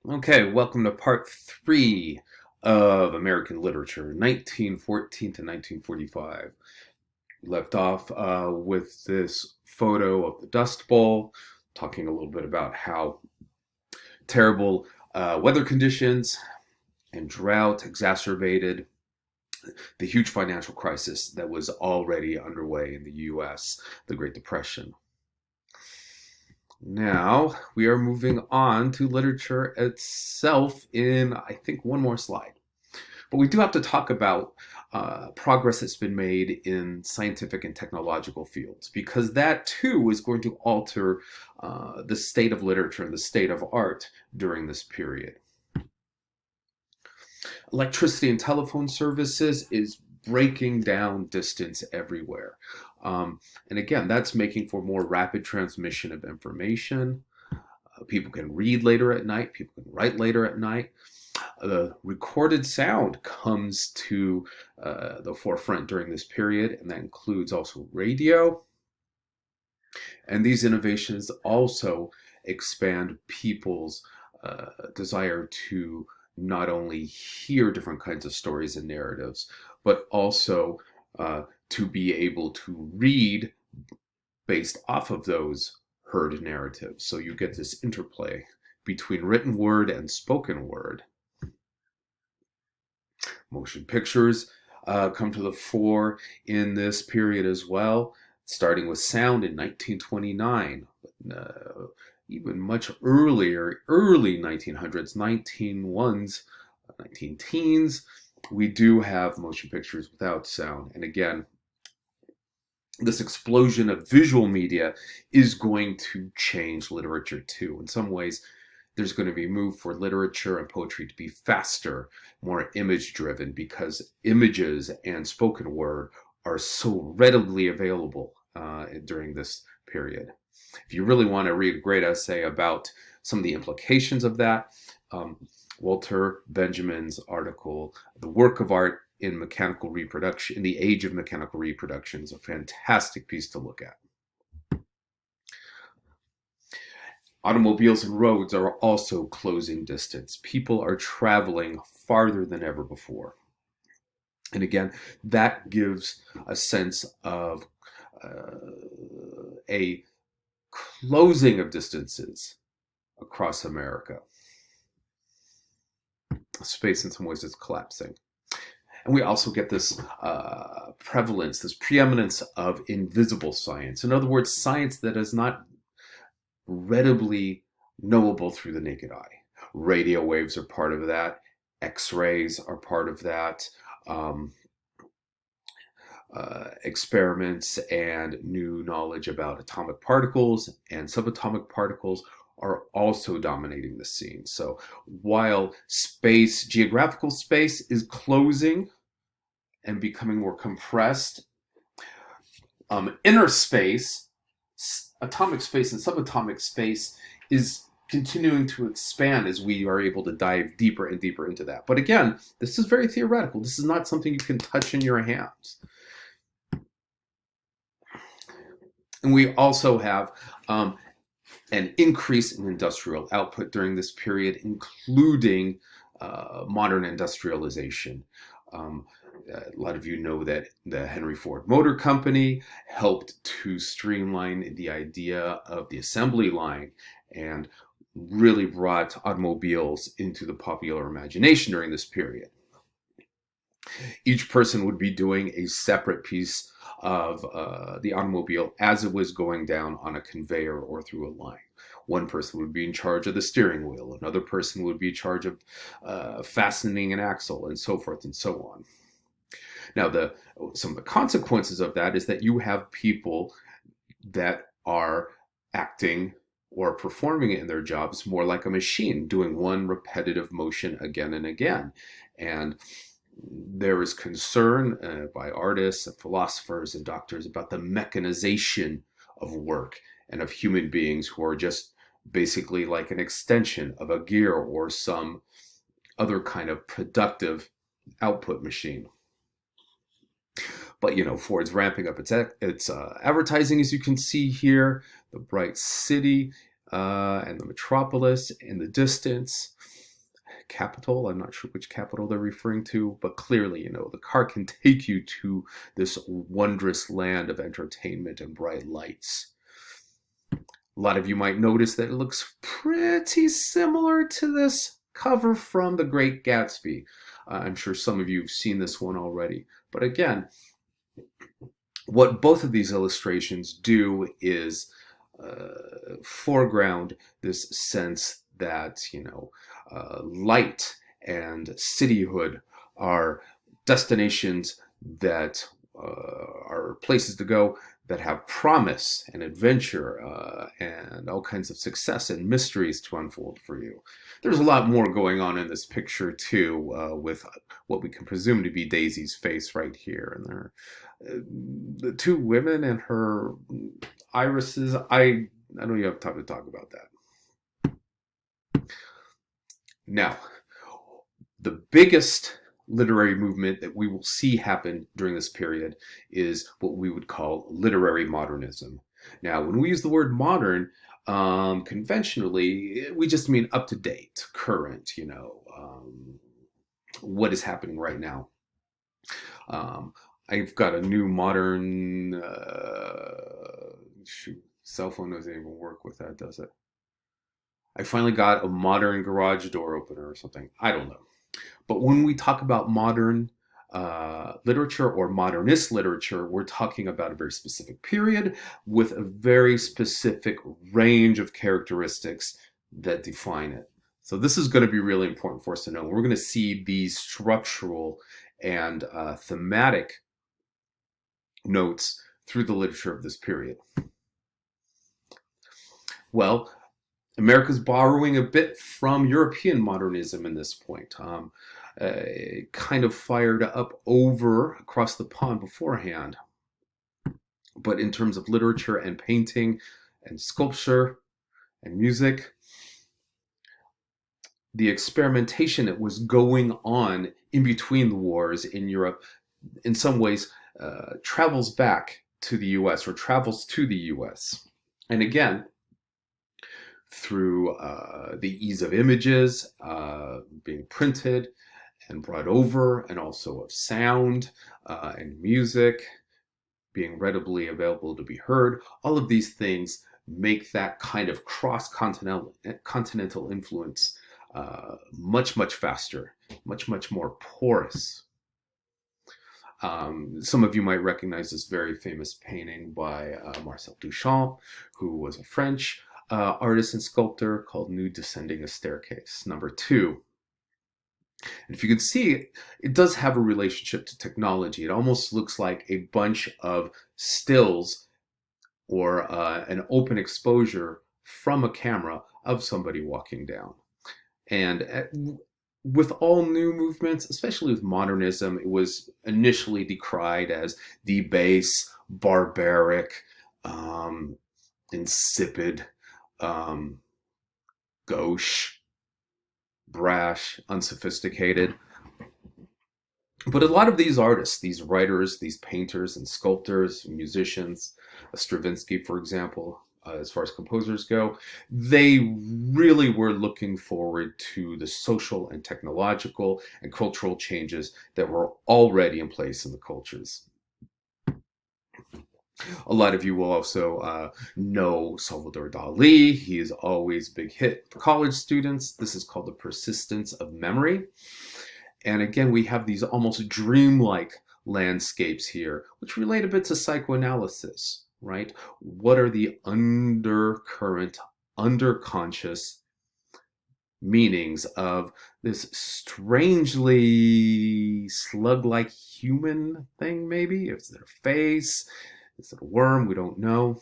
Okay, welcome to part 3 of American literature, 1914 to 1945. We left off with this photo of the Dust Bowl, talking a little bit about how terrible weather conditions and drought exacerbated the huge financial crisis that was already underway in the U.S., the Great Depression. Now we are moving on to literature itself in, I think, one more slide. But we do have to talk about progress that's been made in scientific and technological fields, because that too is going to alter the state of literature and the state of art during this period. Electricity and telephone services is breaking down distance everywhere. And again, that's making for more rapid transmission of information. People can read later at night, people can write later at night. The recorded sound comes to the forefront during this period, and that includes also radio. And these innovations also expand people's desire to not only hear different kinds of stories and narratives, but also to be able to read based off of those heard narratives. So you get this interplay between written word and spoken word. Motion pictures come to the fore in this period as well, starting with sound in 1929. Even much earlier, early 1900s, 19 teens, we do have motion pictures without sound. And again, this explosion of visual media is going to change literature too. In some ways, there's going to be a move for literature and poetry to be faster, more image driven, because images and spoken word are so readily available during this period. If you really want to read a great essay about some of the implications of that, Walter Benjamin's article, The Work of Art in Mechanical Reproduction, in the Age of Mechanical Reproduction, is a fantastic piece to look at. Automobiles and roads are also closing distance. People are traveling farther than ever before. And again, that gives a sense of a closing of distances across America. Space in some ways is collapsing. And we also get this prevalence, this preeminence of invisible science. In other words, science that is not readily knowable through the naked eye. Radio waves are part of that. X-rays are part of that. Experiments and new knowledge about atomic particles and subatomic particles are also dominating the scene. So while space, geographical space, is closing and becoming more compressed, inner space, atomic space and subatomic space, is continuing to expand as we are able to dive deeper and deeper into that. But again, this is very theoretical. This is not something you can touch in your hands. And we also have an increase in industrial output during this period, including modern industrialization. A lot of you know that the Henry Ford Motor Company helped to streamline the idea of the assembly line and really brought automobiles into the popular imagination during this period. Each person would be doing a separate piece of the automobile as it was going down on a conveyor or through a line. One person would be in charge of the steering wheel, another person would be in charge of fastening an axle, and so forth and so on. Now, some of the consequences of that is that you have people that are acting or performing in their jobs more like a machine, doing one repetitive motion again and again. And there is concern by artists and philosophers and doctors about the mechanization of work and of human beings who are just basically like an extension of a gear or some other kind of productive output machine. But, Ford's ramping up its advertising, as you can see here, the bright city and the metropolis in the distance. capital. I'm not sure which capital they're referring to, but clearly, the car can take you to this wondrous land of entertainment and bright lights. A lot of you might notice that it looks pretty similar to this cover from The Great Gatsby. I'm sure some of you have seen this one already. But again, what both of these illustrations do is foreground this sense that, light and cityhood are destinations that are places to go that have promise and adventure and all kinds of success and mysteries to unfold for you. There's a lot more going on in this picture too, with what we can presume to be Daisy's face right here, and the two women and her irises. I don't even have time to talk about that. Now, the biggest literary movement that we will see happen during this period is what we would call literary modernism. Now, when we use the word modern, conventionally, we just mean up to date, current, what is happening right now. I've got a new modern, cell phone doesn't even work with that, does it? I finally got a modern garage door opener or something. I don't know. But when we talk about modern literature or modernist literature, we're talking about a very specific period with a very specific range of characteristics that define it. So this is going to be really important for us to know. We're going to see these structural and thematic notes through the literature of this period. Well, America's borrowing a bit from European modernism in this point. Kind of fired up over across the pond beforehand. But in terms of literature and painting and sculpture and music, the experimentation that was going on in between the wars in Europe, in some ways, travels back to the US or travels to the US. And again, through the ease of images being printed and brought over, and also of sound and music being readily available to be heard. All of these things make that kind of cross-continental influence much, much faster, much, much more porous. Some of you might recognize this very famous painting by Marcel Duchamp, who was a French artist and sculptor, called Nude Descending a Staircase, number 2. And if you can see, it does have a relationship to technology. It almost looks like a bunch of stills or an open exposure from a camera of somebody walking down. And with all new movements, especially with modernism, it was initially decried as debased, barbaric, insipid, gauche, brash, unsophisticated. But a lot of these artists, these writers, these painters and sculptors, musicians, Stravinsky, for example, as far as composers go, they really were looking forward to the social and technological and cultural changes that were already in place in the cultures. A lot of you will also know Salvador Dali. He is always a big hit for college students. This is called The Persistence of Memory. And again, we have these almost dreamlike landscapes here, which relate a bit to psychoanalysis, right? What are the undercurrent, underconscious meanings of this strangely slug-like human thing, maybe? Is it a face? Is it a worm? We don't know.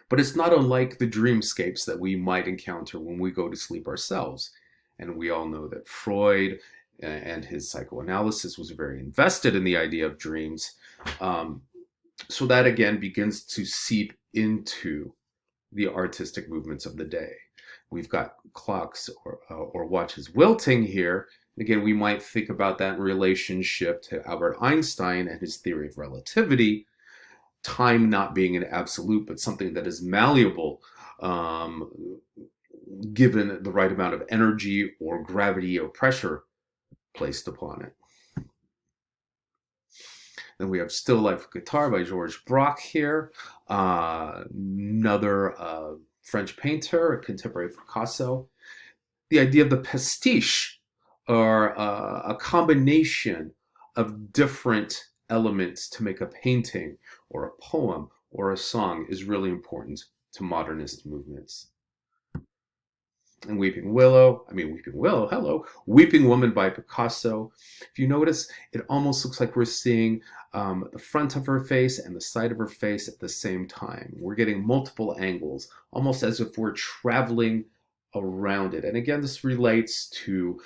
But it's not unlike the dreamscapes that we might encounter when we go to sleep ourselves. And we all know that Freud and his psychoanalysis was very invested in the idea of dreams. So that again begins to seep into the artistic movements of the day. We've got clocks or watches wilting here. Again, we might think about that in relationship to Albert Einstein and his theory of relativity. Time not being an absolute, but something that is malleable, given the right amount of energy or gravity or pressure placed upon it. Then we have Still Life Guitar by Georges Braque here, another French painter, a contemporary of Picasso. The idea of the pastiche, or a combination of different elements to make a painting or a poem or a song, is really important to modernist movements. And Weeping Willow, hello, Weeping Woman by Picasso. If you notice, it almost looks like we're seeing the front of her face and the side of her face at the same time. We're getting multiple angles, almost as if we're traveling around it. And again, this relates to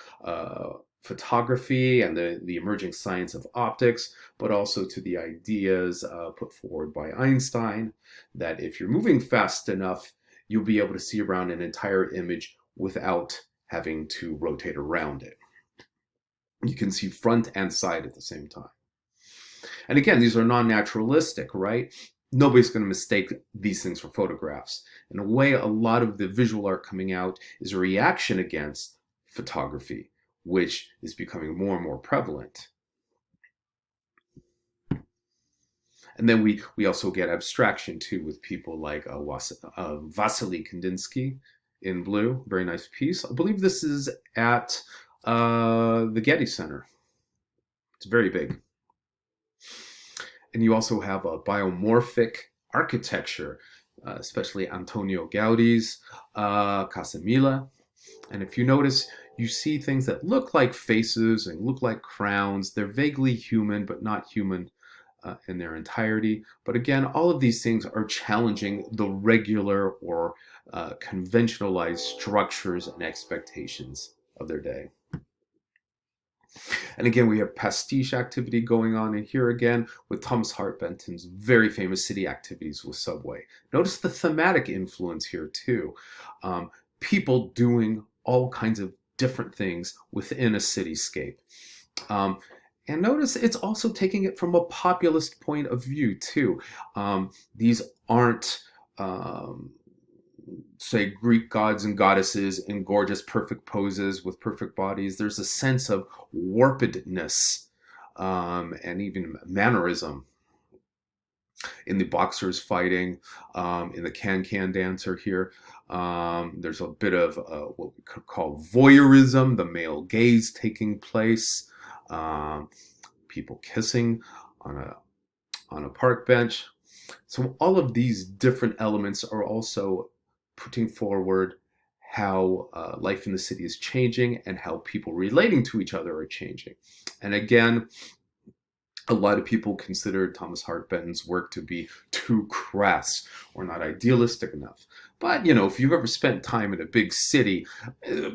photography and the emerging science of optics, but also to the ideas put forward by Einstein, that if you're moving fast enough, you'll be able to see around an entire image without having to rotate around it. You can see front and side at the same time. And again, these are non-naturalistic, right? Nobody's going to mistake these things for photographs. In a way, a lot of the visual art coming out is a reaction against photography, which is becoming more and more prevalent. And then we also get abstraction too, with people like Wassily Kandinsky in blue. Very nice piece. I believe this is at the Getty Center. It's very big. And you also have a biomorphic architecture, especially Antonio Gaudi's Casa, Mila. And if you notice, you see things that look like faces and look like crowns. They're vaguely human, but not human in their entirety. But again, all of these things are challenging the regular or conventionalized structures and expectations of their day. And again, we have pastiche activity going on in here again with Thomas Hart Benton's very famous city activities with Subway. Notice the thematic influence here too. People doing all kinds of different things within a cityscape. And notice it's also taking it from a populist point of view too. These aren't, say, Greek gods and goddesses in gorgeous, perfect poses with perfect bodies. There's a sense of warpedness and even mannerism in the boxers fighting, in the can-can dancer here. There's a bit of what we could call voyeurism, the male gaze taking place. People kissing on a park bench. So all of these different elements are also putting forward how life in the city is changing and how people relating to each other are changing. And again, a lot of people consider Thomas Hart Benton's work to be too crass or not idealistic enough. But, you know, if you've ever spent time in a big city, a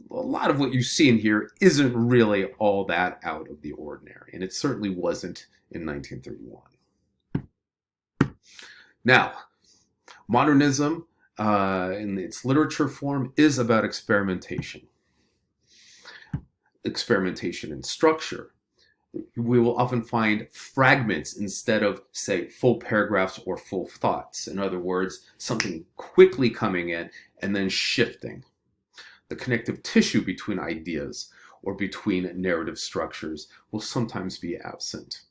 lot of what you see in here isn't really all that out of the ordinary. And it certainly wasn't in 1931. Now, modernism in its literature form is about experimentation. Experimentation in structure. We will often find fragments instead of, say, full paragraphs or full thoughts. In other words, something quickly coming in and then shifting. The connective tissue between ideas or between narrative structures will sometimes be absent.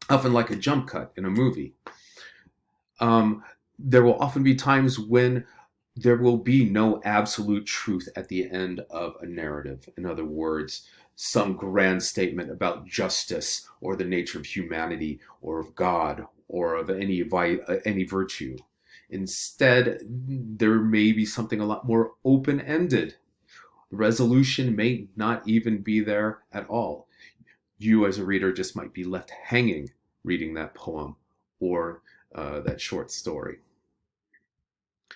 Often like a jump cut in a movie. There will often be times when there will be no absolute truth at the end of a narrative. In other words, some grand statement about justice or the nature of humanity or of God or of any virtue. Instead, there may be something a lot more open-ended. The resolution may not even be there at all. You as a reader just might be left hanging reading that poem or that short story.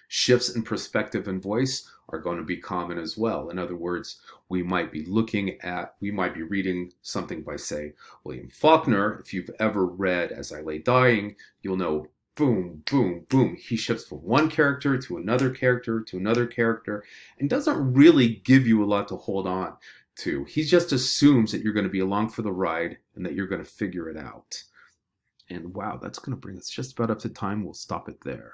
Shifts in perspective and voice are going to be common as well. In other words, we might be reading something by, say, William Faulkner. If you've ever read As I Lay Dying, you'll know, boom, boom, boom. He shifts from one character to another character to another character and doesn't really give you a lot to hold on to. He just assumes that you're going to be along for the ride and that you're going to figure it out. And wow, that's going to bring us just about up to time. We'll stop it there.